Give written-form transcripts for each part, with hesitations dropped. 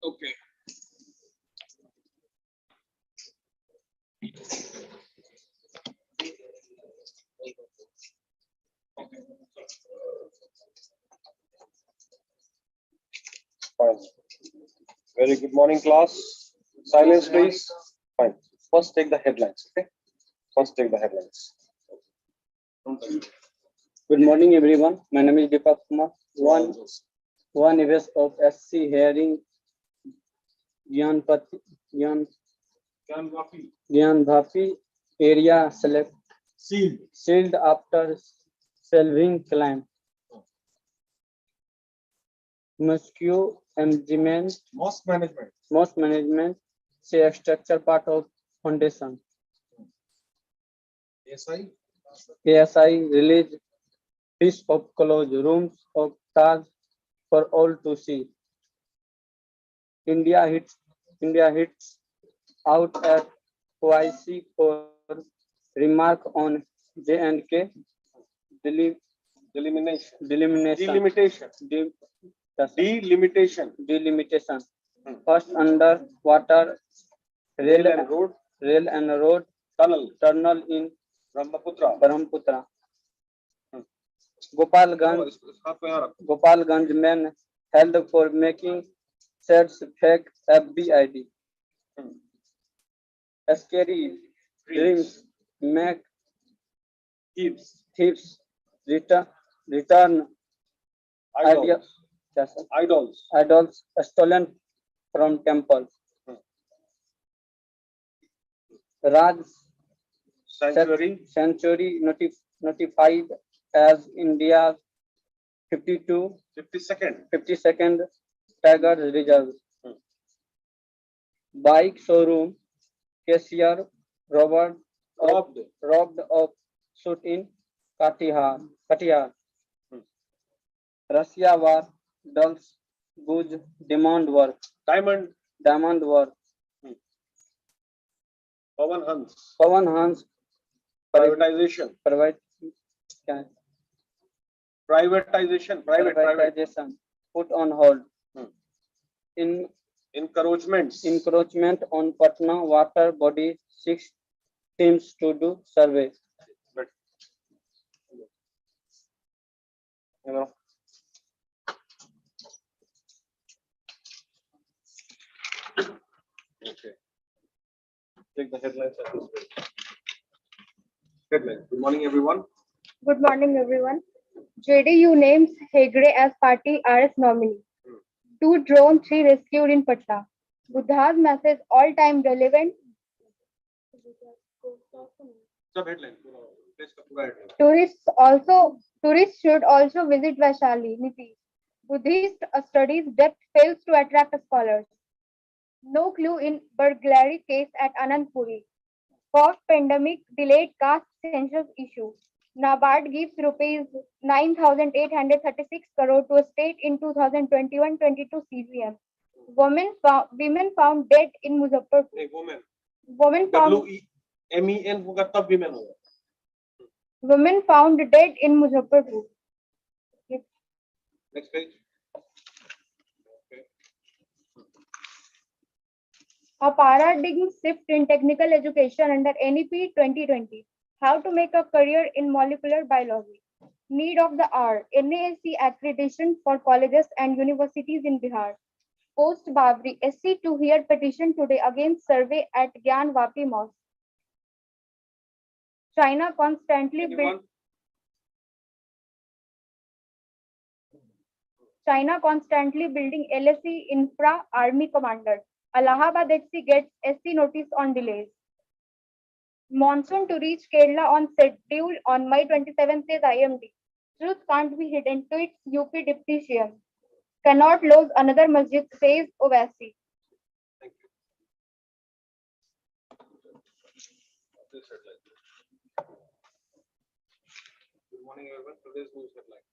Okay. Fine. Very good morning, class. Silence, please. Fine. First, take the headlines. Okay. First, take the headlines. Good morning, everyone. My name is Deepak Kumar. One years of SC hearing Gyan Bhapi area select sealed after selving climb. Mosque management say a structure part of foundation. ASI release list of closed rooms of Taj for all to see. India hits out at OIC for remark on J&K delimitation. First underwater rail and road tunnel in Brahmaputra. Gopalganj men held for making sets fake FBID. Scary dreams make thieves return idols stolen from temples. Raj Sanctuary notified as India's 52nd Tiger Reserve. Bike showroom cashier robbed of suit in Katihar. Russia war dulls goods demand work. Diamond work. Pawan Hans Privatization put on hold. Encroachment on Patna water body. 6 teams to do survey. Okay. Take the headlines at this rate. Headline. Good morning, everyone. Good morning, everyone. JDU names Hegde as party RS nominee. 2 drones, 3 rescued in Patna. Buddha's message all-time relevant. Tourists should also visit Vaishali. Nitish. Buddhist studies depth fails to attract scholars. No clue in burglary case at Anandpuri. Post-pandemic delayed caste census issue. NABARD gives rupees 9,836 crore to a state in 2021-22 CGM. Women found dead in Muzaffarpur. Women found dead in Muzaffarpur. Next page. A paradigm shift in technical education under NEP 2020. How to make a career in molecular biology. Need of the hour. NASC accreditation for colleges and universities in Bihar. Post Babri SC to hear petition today against survey at Gyan Vapi Mosque. China constantly building LSE infra army commander. Allahabad HC gets SC notice on delays. Monsoon to reach Kerala on schedule on May 27th says IMD. Truth can't be hidden, tweets UP Deputy CM. Cannot lose another masjid says Owaisi. Thank you. Good morning, everyone. Today's news headline.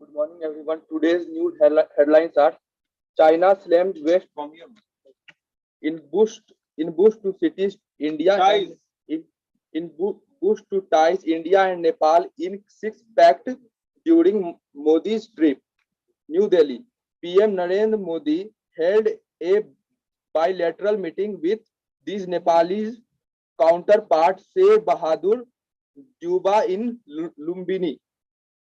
Good morning, everyone. Today's news headlines are: China slammed West in boost to cities. India push to ties India and Nepal in 6th Pact during Modi's trip. New Delhi. PM Narendra Modi held a bilateral meeting with these Nepalese counterparts, Sheikh Bahadur Juba in Lumbini,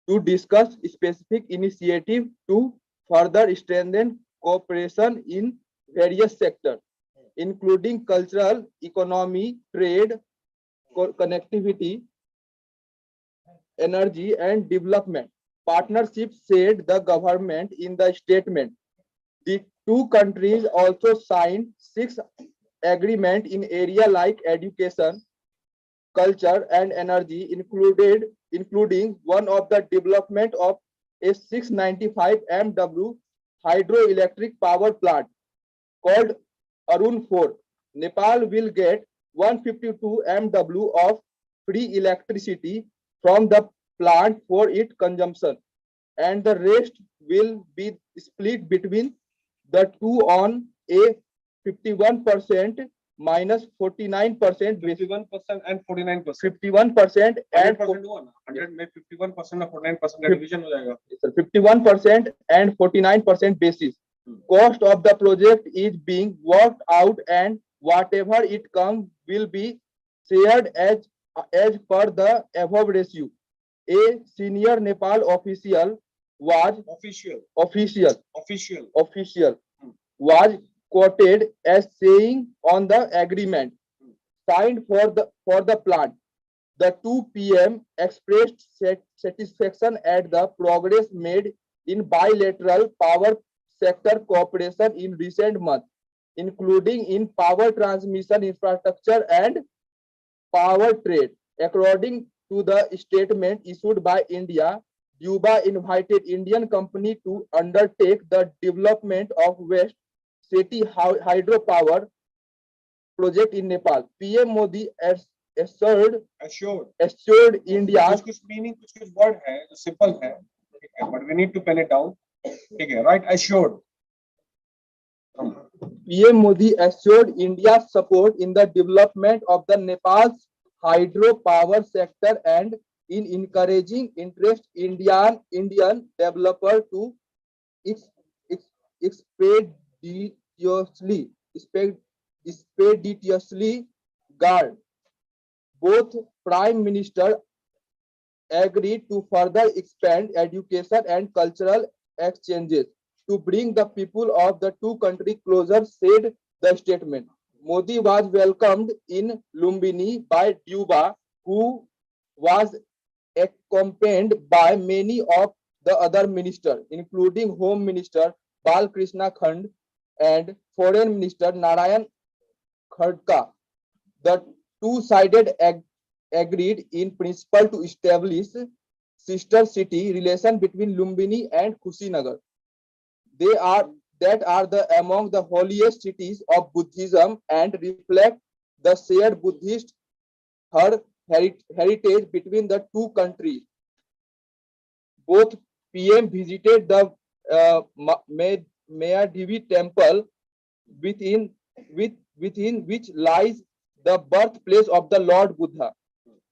to discuss specific initiatives to further strengthen cooperation in various sectors, including cultural, economy, trade, connectivity, energy, and development. Partnership, said the government in the statement. The two countries also signed 6 agreements in areas like education, culture, and energy, including one of the development of a 695 MW hydroelectric power plant called Arun 4. Nepal will get 152 MW of free electricity from the plant for its consumption, and the rest will be split between the two on a 51% minus 49% basis. 51% and 49%. 51% and 100% हुआ ना 100 में 51% और 49% का division हो जाएगा 51% and 49% basis. Cost of the project is being worked out, and whatever it comes will be shared as per the above ratio. A senior Nepal official was was quoted as saying on the agreement signed for the plant. The two PM expressed satisfaction at the progress made in bilateral power sector cooperation in recent months, including in power transmission infrastructure and power trade. According to the statement issued by India, Juba invited Indian company to undertake the development of West City hydropower project in Nepal. PM Modi assured India. कुछ meaning कुछ word है जो simple है ठीक है but we need to pen it down ठीक है right assured PM Modi assured India's support in the development of the Nepal's hydropower sector and in encouraging interest Indian developer to expeditiously guard. Both Prime Minister agreed to further expand education and cultural exchanges to bring the people of the two countries closer, said the statement. Modi was welcomed in Lumbini by Juba, who was accompanied by many of the other ministers, including Home Minister Balkrishna Khand and Foreign Minister Narayan Khadka. The two-sided agreed in principle to establish sister city relation between Lumbini and Kushinagar. That are among the holiest cities of Buddhism and reflect the shared Buddhist heritage between the two countries. Both PM visited the Mayadevi temple, within which lies the birthplace of the Lord Buddha.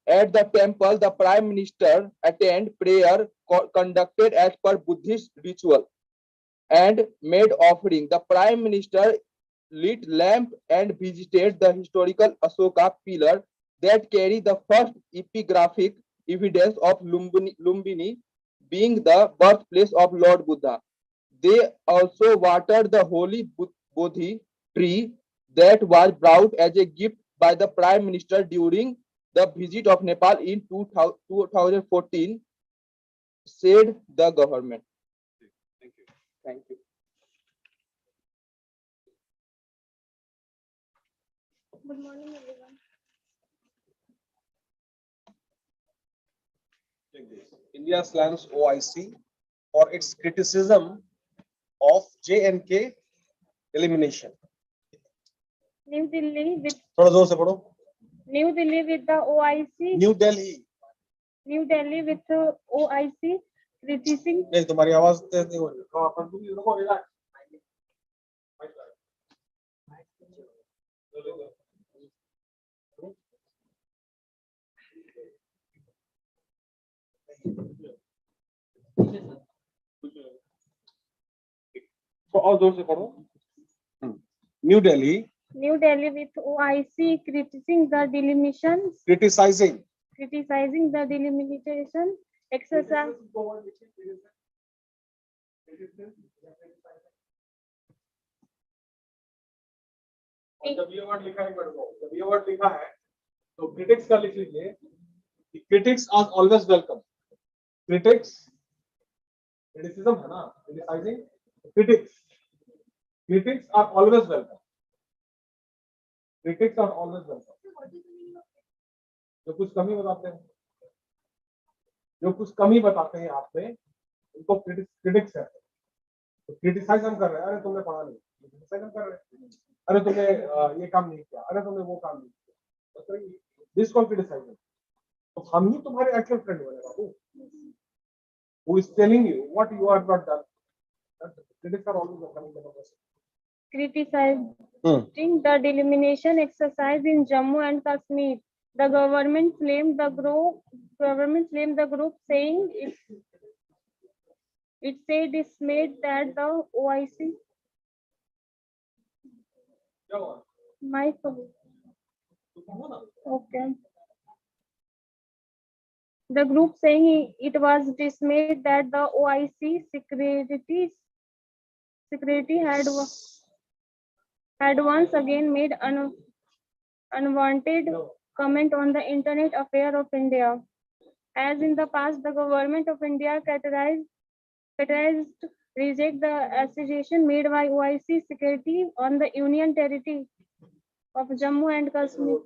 At the temple, the Prime Minister attended prayer conducted as per Buddhist ritual and made offering. The Prime Minister lit lamp and visited the historical Asoka pillar that carry the first epigraphic evidence of Lumbini being the birthplace of Lord Buddha. They also watered the holy Bodhi tree that was brought as a gift by the Prime Minister during the visit of Nepal in 2014, said the government. Thank you. Good morning, everyone. India slams OIC for its criticism of J&K elimination. New Delhi with थोड़ा जोर से पढ़ो. New Delhi with the OIC. New Delhi. New Delhi with the OIC criticizing. नहीं तुम्हारी आवाज तेज नहीं हो रही. हाँ अपन तुम ये रुको relax. तो और जोर से पढ़ो। New Delhi New Delhi with OIC criticizing the delimitations, criticizing criticizing the delimitation exercise. जब ये वर्ड लिखा है जब ये वर्ड लिखा है तो क्रिटिक्स का लिख लीजिए। Critics are always welcome. Critics criticism है ना, criticising critics are always welcome. Critics are always welcome. जो कुछ कमी बताते हैं आप पे उनको क्रिटिक्स है। तो क्रिटिसाइज हम कर रहे हैं, अरे तुमने पढ़ा नहीं, क्रिटिसाइज हम कर रहे हैं, अरे तुमने ये काम नहीं किया, अरे तुमने वो काम नहीं किया, दिस कॉल क्रिटिसाइजिंग। तो हम ही तुम्हारे एक्चुअल फ्रेंड बने बाबू। Who is telling you what you are not done? Critics are always coming. Criticizing the delimitation exercise in Jammu and Kashmir. The government blamed the group saying it said dismayed that the OIC my okay. The group saying it was dismayed that the OIC secretary had once again made unwanted comment on the Internet affair of India. As in the past, the government of India categorized reject the accusation made by OIC secretary on the Union Territory of Jammu and Kashmir.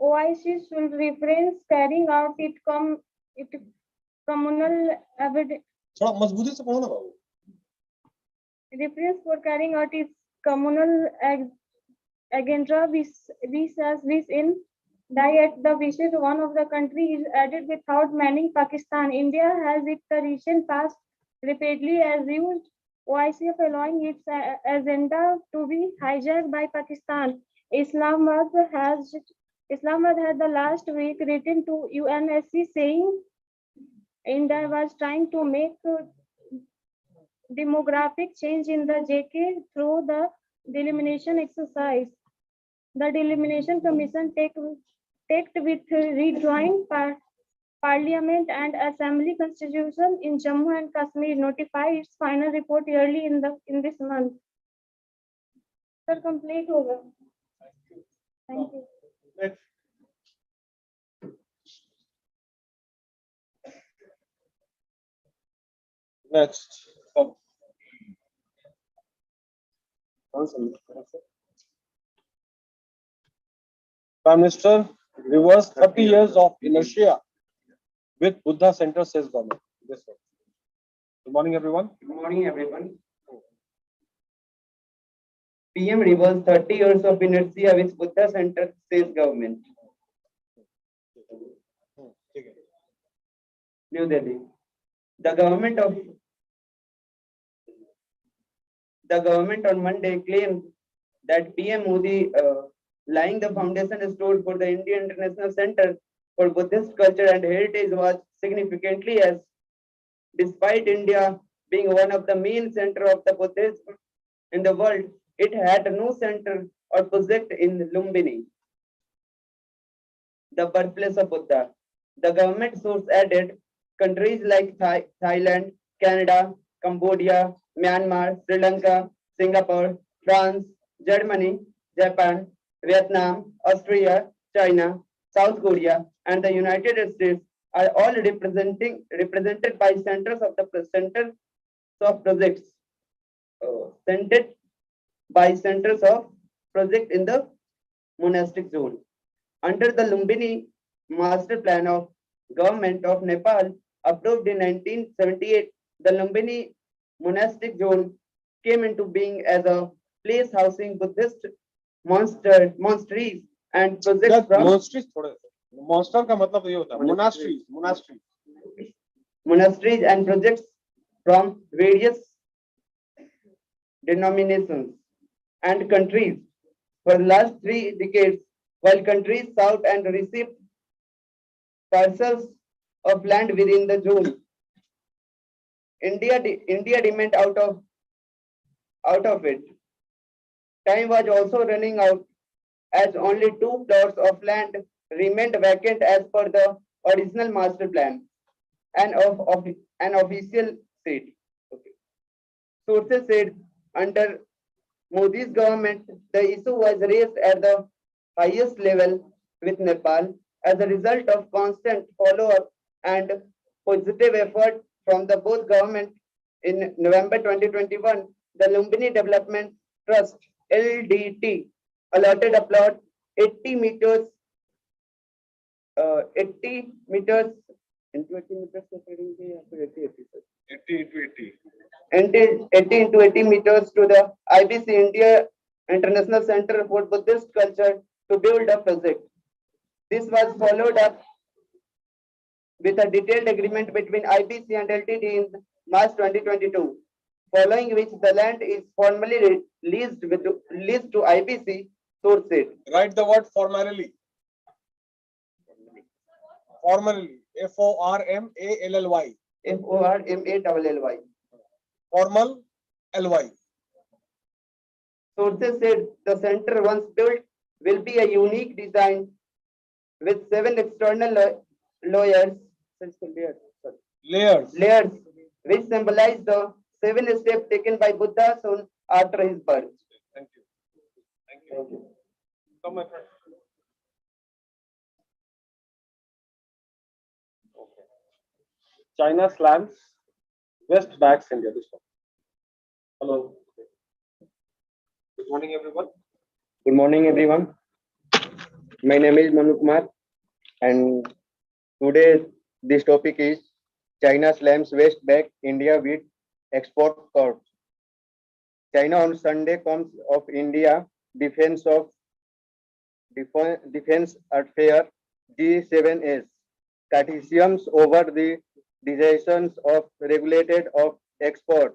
OIC should refrain carrying out its communal evidence. थोड़ा मजबूती से पढ़ो ना बाबू। Reference for carrying out its communal agenda, which in die at the wishes one of the country is added without manning Pakistan. India has in the recent past repeatedly accused OIC of allowing its agenda to be hijacked by Pakistan. Islamabad had the last week written to UNSC saying India was trying to make demographic change in the JK through the delimitation exercise. The delimitation commission taked with redrawing parliament and assembly constitution in Jammu and Kashmir notify its final report early in this month. Sir, complete hoga. Thank you. Next. Prime Minister reversed 30 years of inertia with Buddha Center, says government. This one. Good morning, everyone. Good morning, everyone. PM reversed 30 years of inertia with Buddha Center, says government. New Delhi. The government on Monday claimed that PM Modi laying the foundation stone for the Indian International Center for Buddhist Culture and Heritage was significantly as despite India being one of the main center of the Buddhism in the world, it had no center or project in Lumbini, the birthplace of Buddha. The government source added countries like Thailand, Canada, Cambodia, Myanmar, Sri Lanka, Singapore, France, Germany, Japan, Vietnam, Austria, China, South Korea, and the United States are all represented by centers of the centers of projects, centered by centers of project in the monastic zone. Under the Lumbini Master Plan of Government of Nepal, Approved in 1978, the Lumbini monastic zone came into being as a place housing Buddhist monasteries and projects That from monasteries थोड़े monster का मतलब ये होता है monasteries monasteries and projects from various denominations and countries for the last 3 decades, while countries sought and received parcels of land within the zone. India remained out of it. Time was also running out as only 2 plots of land remained vacant as per the original master plan and of an official seat. Okay. Sources said under Modi's government, the issue was raised at the highest level with Nepal as a result of constant follow-up and positive effort from the both government. In November 2021, the Lumbini Development Trust (LDT) allotted a plot 80 meters 80 meters into 80 meters 80 into 80 meters to the IBC India International Center for Buddhist Culture to build a project. This was followed up with a detailed agreement between IBC and LTD in March 2022, following which the land is formally leased to IBC. Source said. write the word formally FORMALLY FORMALLY. formal ly Sources said the center, once built, will be a unique design with 7 external layers, which symbolize the 7 steps taken by Buddha soon after his birth. thank you come my friend okay China slams West backs India this one hello good morning everyone Good morning, everyone. My name is Manu Kumar, and today this topic is China slams West back India with export curbs. China on Sunday comes of India defense affair G7S criticisms over the decisions of regulated of export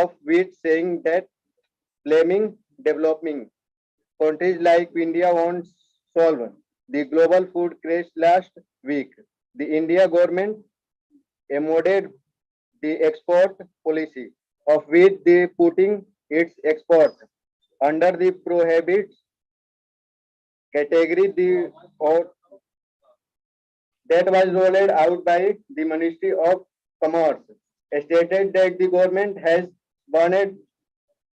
of which saying that blaming developing countries like India won't solve the global food crisis last week. The India government amended the export policy of which they putting its export under the prohibit category that was rolled out by the Ministry of Commerce stated that the government has banned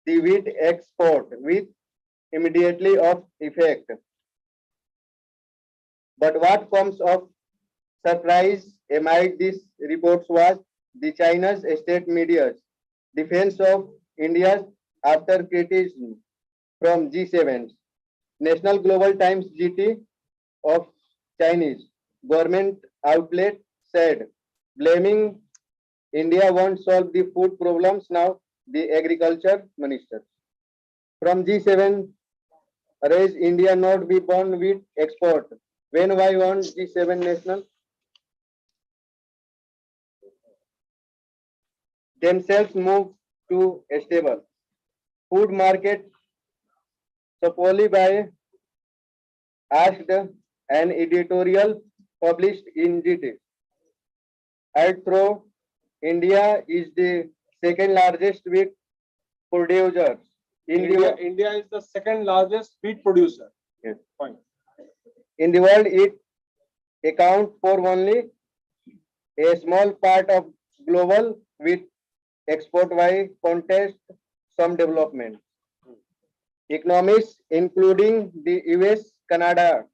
the wheat export with immediately of effect. But what comes of surprise amid these reports was the China's state media's defense of India after criticism from G7's National Global Times GT of Chinese government outlet said blaming India won't solve the food problems now the agriculture minister from G7 raise India not be born with export. When why won't G7 national themselves move to a stable food market solely by asked an editorial published in GT. Although India is the second largest wheat producer in the world. India is the second largest wheat producer Yes. fine In the world, it accounts for only a small part of global wheat export by contest some development. Economists, including the US, Canada,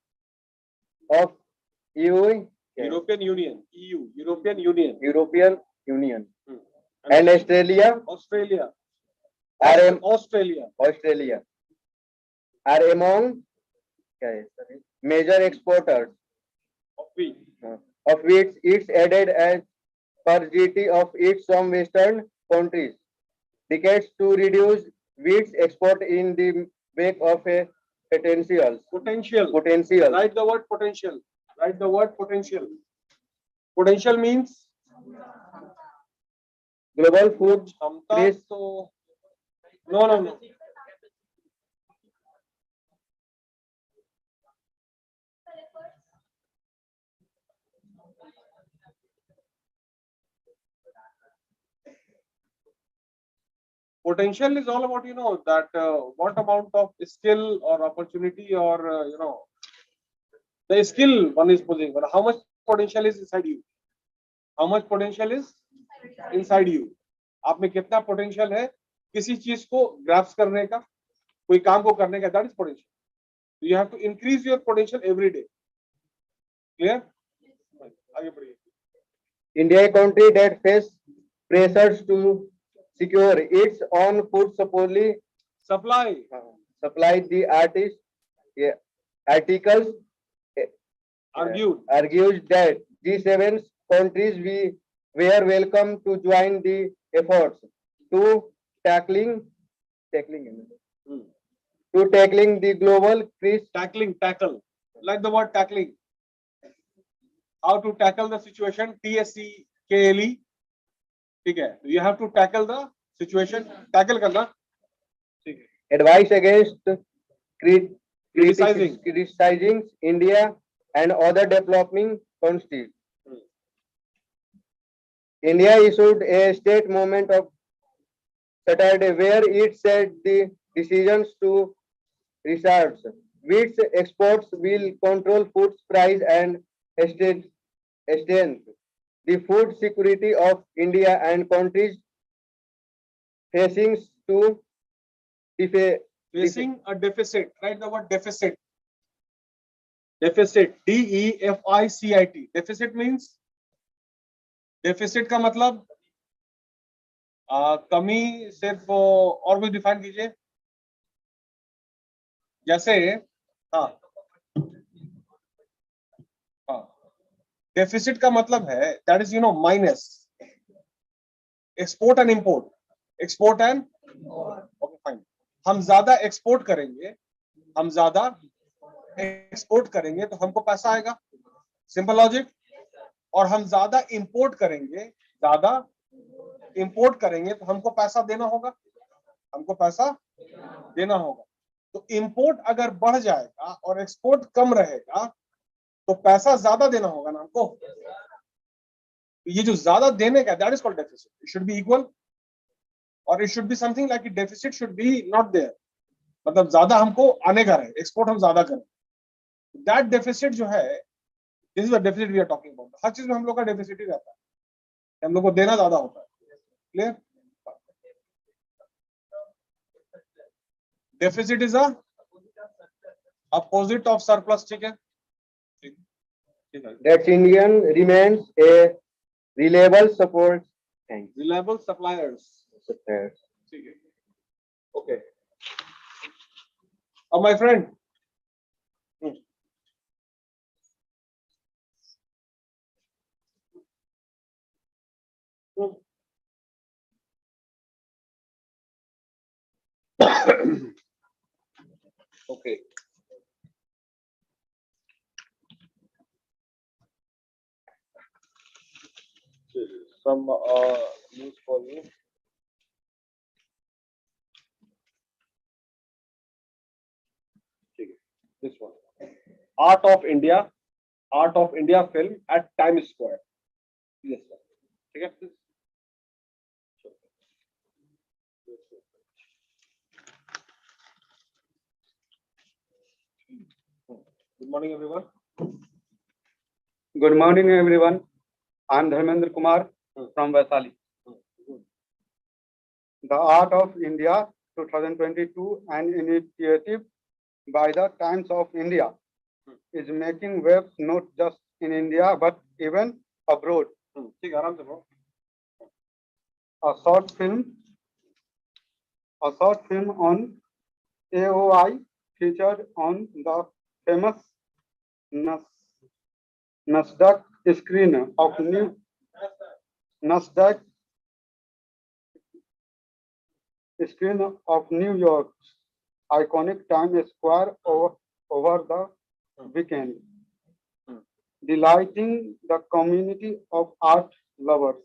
of EU, European Union EU European Union European Union, and Australia Australia are Australia are among major exporters of wheat of which it's added as per GT of its some Western countries. Decades to reduce wheat's export in the wake of a potential. Potential. Write the word potential. Write the word potential. Potential means Global food क्षमता. Chris, So no. Potential is all about, that what amount of skill or opportunity or the skill one is possessing, but how much potential is inside you. How much potential is inside you. आप में कितना potential है किसी चीज को grasp करने का, कोई काम को करने का, that is potential. You have to increase your potential every day. Clear? आगे बढ़िए. India, a country that face pressures to secure its own food Supply. supply the articles argues that G7 countries were welcome to join the efforts to tackling the global crisis. Tackle. Like the word tackling. How to tackle the situation? TSCKLE. ठीक है. You have to tackle the situation. Tackle करना. ठीक है. Advice against Criticizing. criticizing India and other developing countries. India issued a statement of Saturday where it said the decisions to research wheat exports will control food price and extend the food security of India and countries facing to Facing a deficit. Write the word deficit. Deficit. DEFICIT. Deficit means. Deficit का मतलब कमी सिर्फ और भी define कीजिए. जैसे deficit का मतलब है that is minus export and import. Export and okay fine. हम ज्यादा एक्सपोर्ट करेंगे तो हमको पैसा आएगा. Simple logic. और हम ज्यादा इंपोर्ट करेंगे तो हमको पैसा देना होगा. तो इंपोर्ट अगर बढ़ जाएगा और एक्सपोर्ट कम रहेगा तो पैसा ज्यादा देना होगा ना हमको. ये जो ज्यादा देने का that is called deficit. It should be equal or it should be something like deficit should be not there. मतलब ज्यादा हमको आने का रहे, एक्सपोर्ट हम ज्यादा करें. दैट डेफिसिट जो है, this is the deficit we are talking about. हर चीज में हम लोग का डेफिसिट ही रहता है. हम लोग को देना ज्यादा होता है. Clear? Deficit is opposite of surplus. ठीक है. that Indian remains a reliable support. Reliable suppliers. ठीक है. Okay. My friend. Okay. Some news for you. This one. Art of India film at Times Square. Yes, sir. Okay. Good morning, everyone. Good morning, everyone. I am Dharmendra Kumar from Vaishali. The Art of India 2022, an initiative by the Times of India, is making waves not just in India but even abroad. ठीक है, आराम से बोलो. A short film on AOI featured on the famous Nasdaq screen of Nasdaq screen of New York's iconic Times Square over the weekend, delighting the community of art lovers.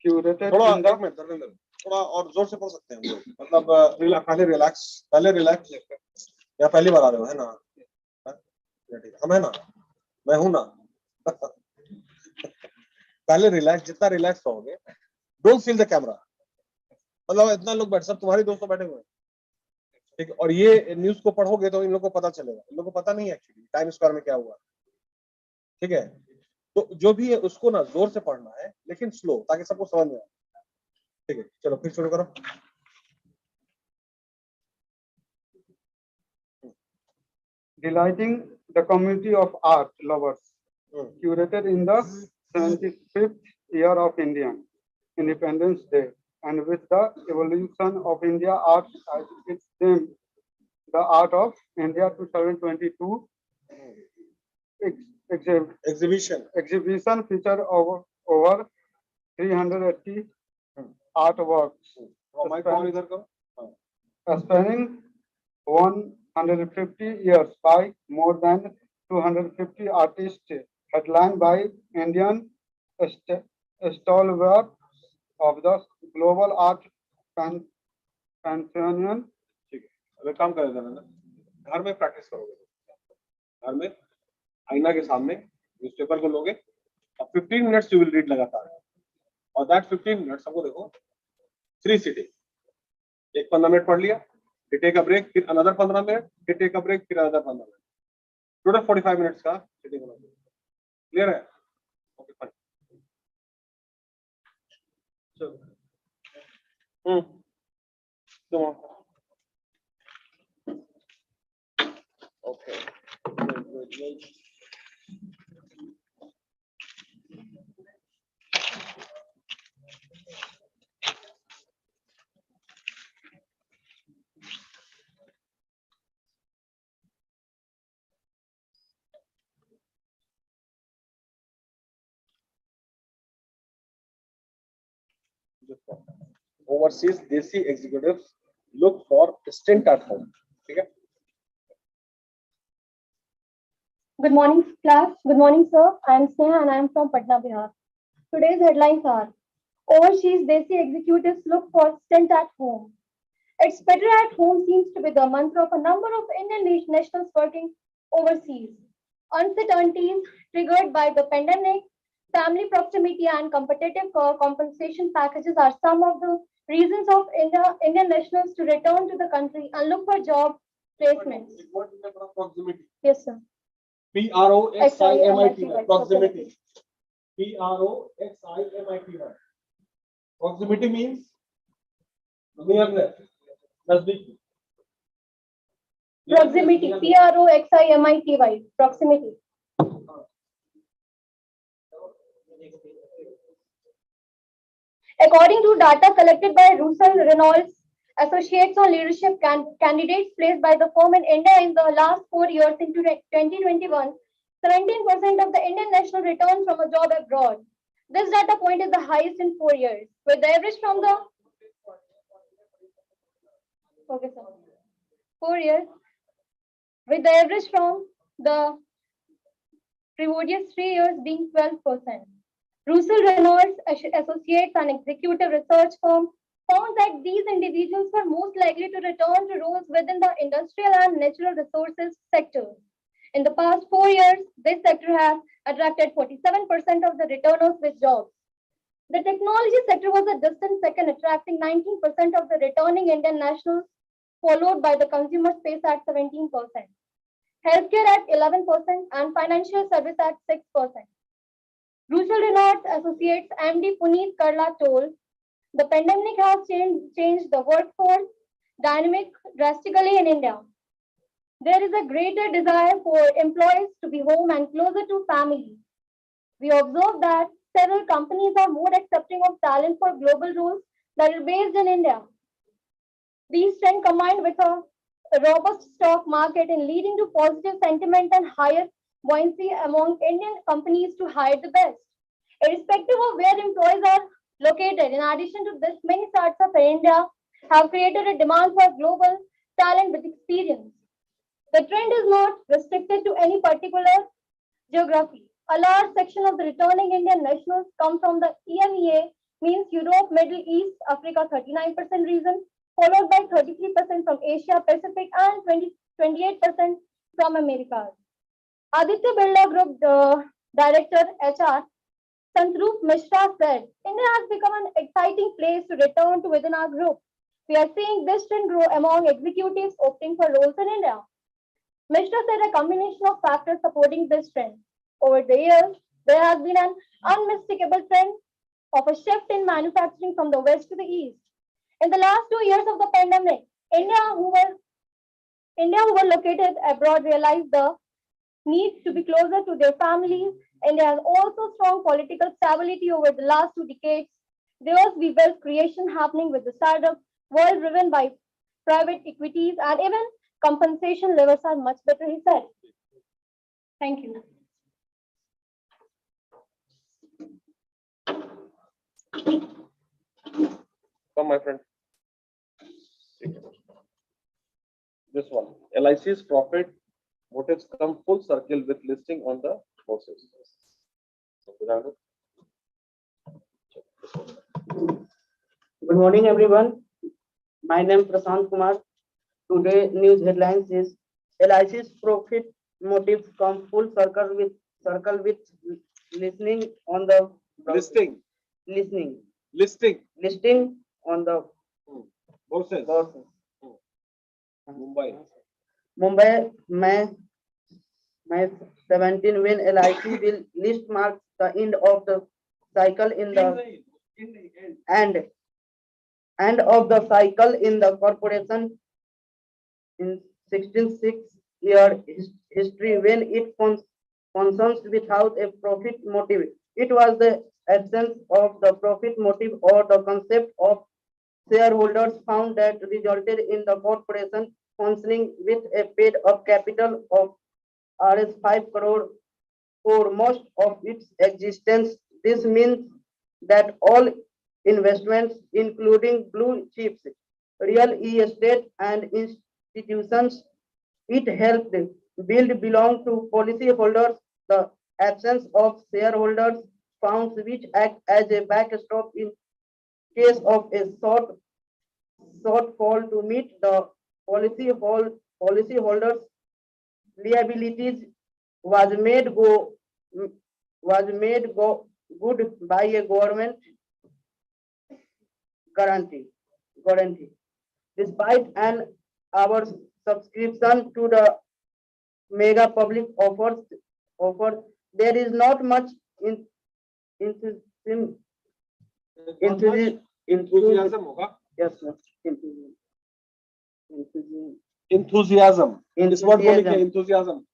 Curated थोड़ा in the एक minute Dharmendra, थोड़ा और जोर से पढ़ सकते हैं हम लोग, मतलब पहले रिलैक्स या पहली बार आ रहे हो है ना? हम है ना, मैं हूं ना। पहले रिलैक्स, जितना रिलैक्स रहोगे, डोंट फील द कैमरा, मतलब इतना लोग बैठ, सब तुम्हारे दोस्तों बैठे हुए हैं, ठीक है? और ये न्यूज को पढ़ोगे तो इन लोगों को पता चलेगा, इन लोगों को पता नहीं है एक्चुअली टाइम स्क्वायर में क्या हुआ, ठीक है? तो जो भी है उसको ना जोर से पढ़ना है, लेकिन स्लो, ताकि सबको समझ में आए, ठीक है? चलो फिर शुरू करो। delighting the community of art lovers, curated in the 75th year of Indian Independence Day, and with the evolution of India art as its theme, the Art of India 2022 exhibition featured over 380 artworks, spanning 150 years by more than 250 artists, headlined by Indian stalwarts of the global art pantheon. ठीक है, अब एक काम करें ना, घर में practice करोगे, घर में आईना के सामने न्यूज़पेपर को लोगे और 15 मिनट्स यू विल रीड लगातार, और दैट 15 मिनट्स सबको देखो 3 सिटिंग, एक 15 मिनट पढ़ लिया, फिर टेक अ ब्रेक, फिर अनदर 15 मिनट, फिर टेक अ ब्रेक, फिर अनदर 15 मिनट, टोटल 45 मिनट्स का सिटिंग होना चाहिए। क्लियर है? Okay fine. Okay, overseas desi executives look for stint at home, ठीक है? Good morning, class. Good morning, sir. I am Sneha and I am from Patna, Bihar. Today's headlines are: overseas Desi executives look for stint at home. It's better at home seems to be the mantra of a number of Indian nationals working overseas. Uncertainties triggered by the pandemic, family proximity, and competitive compensation packages are some of the reasons of Indian nationals to return to the country and look for job placements. Proximity. Yes, sir. PROXIMITY, proximity. PROXIMITY. Proximity means nearness, नजदीकी. Proximity, PROXIMITY, proximity. According to data collected by Russell Reynolds Associates on leadership candidates placed by the firm in India in the last 4 years into 2021, 17% of the Indian national returned from a job abroad. This data point is the highest in 4 years, with the average from the 4 years, with the average from the previous 3 years being 12%. Russell Reynolds Associates, an executive research firm, found that these individuals were most likely to return to roles within the industrial and natural resources sectors. In the past 4 years, this sector has attracted 47% of the returners with jobs. The technology sector was a distant second, attracting 19% of the returning Indian nationals, followed by the consumer space at 17%, healthcare at 11%, and financial service at 6%. Russell Reynolds Associates MD Puneet Karla told, the pandemic has changed the workforce dynamic drastically in India. There is a greater desire for employees to be home and closer to family. We observe that several companies are more accepting of talent for global roles that are based in India. These trends combined with a robust stock market and leading to positive sentiment and higher buoyancy among Indian companies to hire the best. Irrespective of where employees are located, in addition to this, many startups in India have created a demand for global talent with experience. The trend is not restricted to any particular geography. A large section of the returning Indian nationals come from the EMEA, means Europe, Middle East, Africa, 39% region, followed by 33% from Asia Pacific and 28% from America. Aditya Birla Group Director HR Sandroop Mishra said, India has become an exciting place to return to within our group. We are seeing this trend grow among executives opting for roles in India. Mishra said a combination of factors supporting this trend. Over the years, there has been an unmistakable trend of a shift in manufacturing from the west to the east. In the last 2 years of the pandemic, India who were located abroad realized the need to be closer to their families. India has also strong political stability over the last 2 decades. There was be wealth creation happening with the startup world driven by private equities, and even compensation levels are much better, he said. Thank you. Come, my friend. This one. LIC's profit motives come full circle with listing on the bourses. Good morning, everyone. My name is Prashant Kumar. Today news headlines is LIC's profit motives come full circle with listening on the Listing on the bourses. bourses. Mumbai. May 17 when LIC will list marks the end of the cycle in the end of the cycle in the corporation in 16-6-year history when it functions without a profit motive. It was the absence of the profit motive or the concept of shareholders found that resulted in the corporation functioning with a paid up capital of Rs 5 crore for most of its existence. This means that all investments, including blue chips, real estate, and institutions it helped build belong to policyholders. The absence of shareholders funds which act as a backstop in case of a shortfall to meet the policyholders' liabilities was made good by a government guarantee. Despite an our subscription to the mega public offer, there is not much Enthusiasm होगा. Yes, sir. Enthusiasm. This word को लिखिए enthusiasm.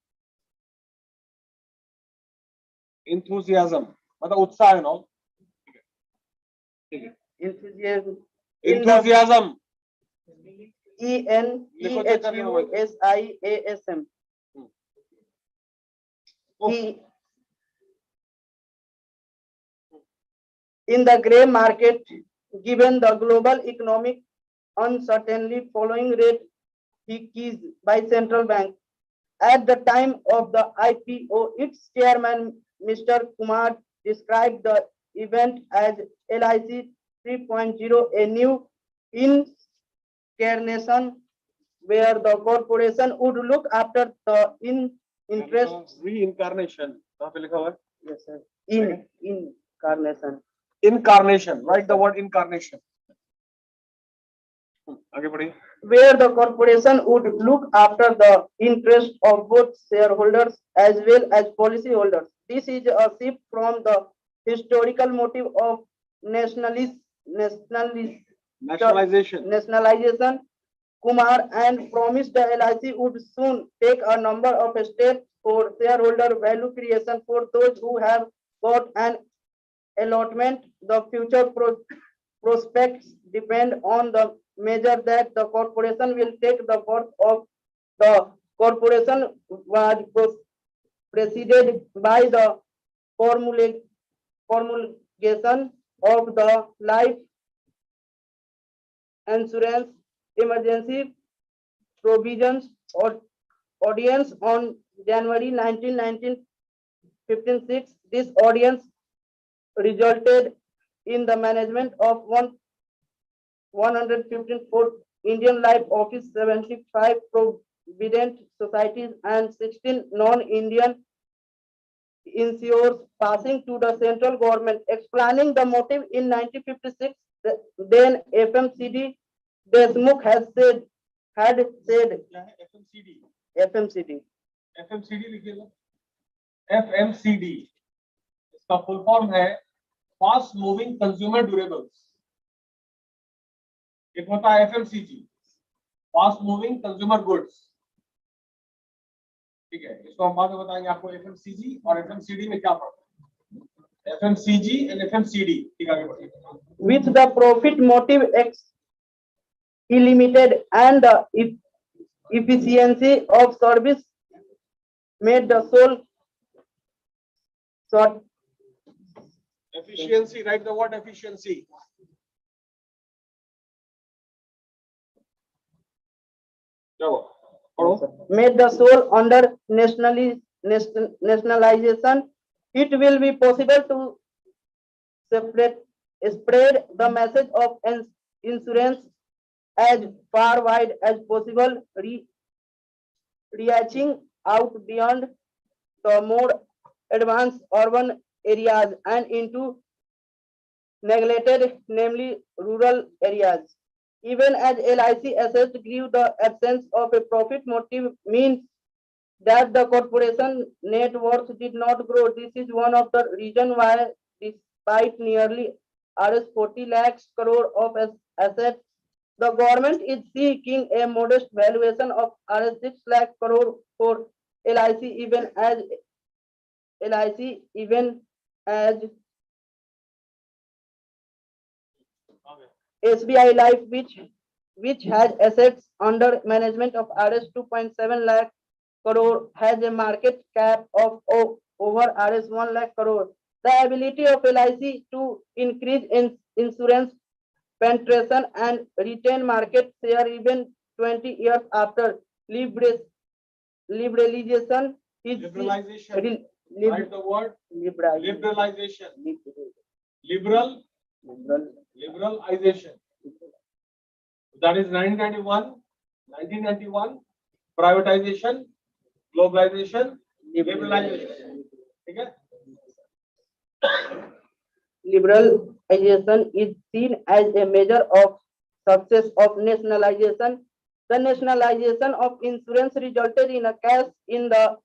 Enthusiasm. मतलब उत्साह है ना. Enthusiasm. ENTHUSIASM. In the grey market, given the global economic uncertainty following rate hikes by central bank, at the time of the IPO, its chairman, Mr. Kumar, described the event as LIC 3.0, a new incarnation where the corporation would look after the interest. Reincarnation. कहाँ पे लिखा हुआ है? Yes, sir. Incarnation. Incarnation. Write the word incarnation. आगे बढ़िए. Where the corporation would look after the interest of both shareholders as well as policyholders. This is a shift from the historical motive of nationalization. Kumar and promised the LIC would soon take a number of steps for shareholder value creation for those who have got an allotment. The future prospects depend on the measure that the corporation will take. The birth of the corporation was preceded by the promulgation of the life insurance emergency provisions or audience on January 19, 1956. This audience resulted in the management of 154 Indian Life Office, 75 Provident Societies, and 16 non-Indian insurers passing to the central government. Explaining the motive in 1956, then FMCD Desmukh had said FMCD FMCD FMCD लिखिएगा FMCD इसका full form है fast moving consumer durables. एक होता है FMCG fast moving consumer goods, ठीक है। इसको हम बाद में बताएंगे आपको FMCG और FMCD में क्या फर्क है। FMCG and FMCD, ठीक है, आगे बढ़िए। with the profit motive limited and the efficiency of service made the sole sort Efficiency, write the word efficiency. made the sole under nationalization. It will be possible to spread the message of insurance as far wide as possible, reaching out beyond the more advanced urban areas and into neglected, namely rural areas. Even as LIC assets grew, the absence of a profit motive means that the corporation net worth did not grow. This is one of the reasons why, despite nearly Rs 40 lakhs crore of assets, the government is seeking a modest valuation of Rs 6 lakh crore for LIC, even as SBI Life, which has assets under management of Rs 2.7 lakh crore, has a market cap of over Rs 1 lakh crore. The ability of LIC to increase insurance penetration and retain market share even 20 years after liberalization is Liberalization. Write the word liberalization. Liberalization. That is 1991 privatization, globalization, liberalization. ठीक है? Liberalization is seen as a measure of success of nationalization. The nationalization of insurance resulted in a cash in the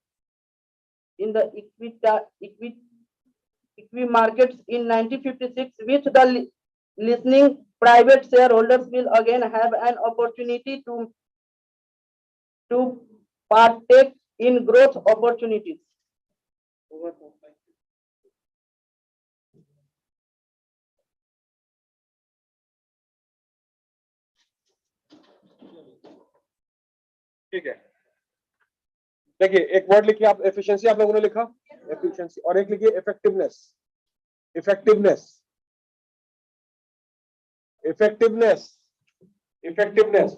equity markets in 1956, which the listening private shareholders will again have an opportunity to partake in growth opportunities. ठीक है, देखिए एक word लिखिए आप, efficiency आप लोगों ने लिखा, एफिशिएंसी, और एक लिखिए इफेक्टिवनेस। Effectiveness, effectiveness, effectiveness.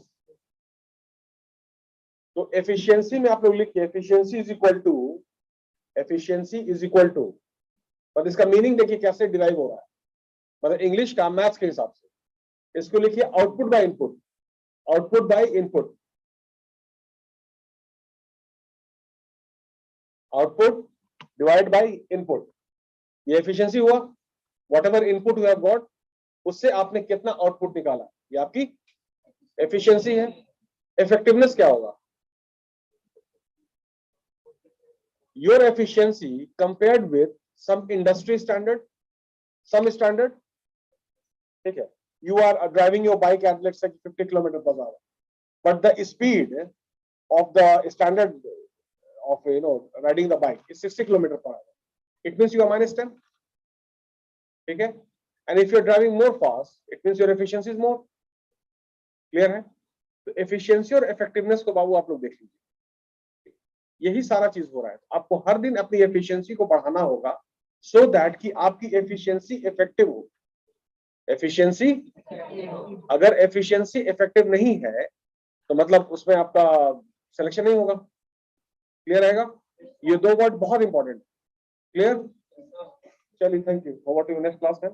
तो एफिशिएंसी में आप लोग लिखिए efficiency is equal to, efficiency is equal to, और इसका मीनिंग देखिए कैसे डिराइव हो रहा है, मतलब इंग्लिश का मैथ्स के हिसाब से। इसको लिखिए output by input, output by input, output divide by input. ये एफिशिएंसी हुआ, what ever input you have got उससे आपने कितना आउटपुट निकाला, ये आपकी एफिशिएंसी है। इफेक्टिवनेस क्या होगा? Your efficiency compared with some industry standard, some standard, ठीक है। You are driving your bike at let's say 50 kilometre per hour, but the speed of the standard of riding the bike is 60 km per hour. It means you are -10. Okay, and if you are driving more fast, it means your efficiency is more. Clear है? तो efficiency और effectiveness को बाबू आप लोग देख लीजिए, यही सारा चीज हो रहा है। आपको हर दिन अपनी efficiency को बढ़ाना होगा, सो दैट कि आपकी एफिशिएंसी इफेक्टिव हो। एफिशिएंसी, अगर एफिशिएंसी इफेक्टिव नहीं है तो मतलब उसमें आपका सिलेक्शन नहीं होगा। क्लियर रहेगा? ये दो वर्ड बहुत इंपॉर्टेंट। क्लियर? चलिए, thank you. Over to next class है।